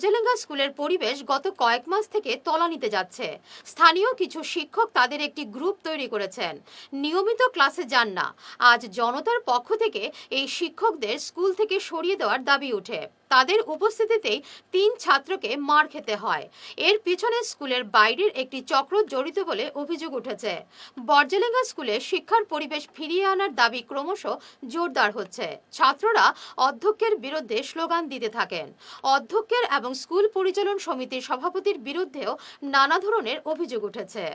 বর্জেলেঙ্গা স্কুলের পরিবেশ গত কয়েক মাস থেকে তলানিতে যাচ্ছে। স্থানীয় কিছু শিক্ষক তাদের একটি গ্রুপ তৈরি করেছেন, নিয়মিত ক্লাসে যান না। আজ জনতার পক্ষ থেকে এই শিক্ষকদের স্কুল থেকে সরিয়ে দেওয়ার দাবি ওঠে। তাদের উপস্থিতিতেই 3 ছাত্রকে মার খেতে হয়। এর পিছনে স্কুলের বাইরের একটি চক্র জড়িত বলে অভিযোগ উঠেছে। বর্জেলেঙ্গা স্কুলে শিক্ষার পরিবেশ ফিরিয়ে আনার দাবি ক্রমশ জোরদার হচ্ছে। ছাত্ররা অধ্যক্ষের বিরুদ্ধে স্লোগান দিতে থাকেন। অধ্যক্ষের এবং স্কুল পরিচালন সমিতির সভাপতির বিরুদ্ধেও নানা ধরনের অভিযোগ উঠেছে।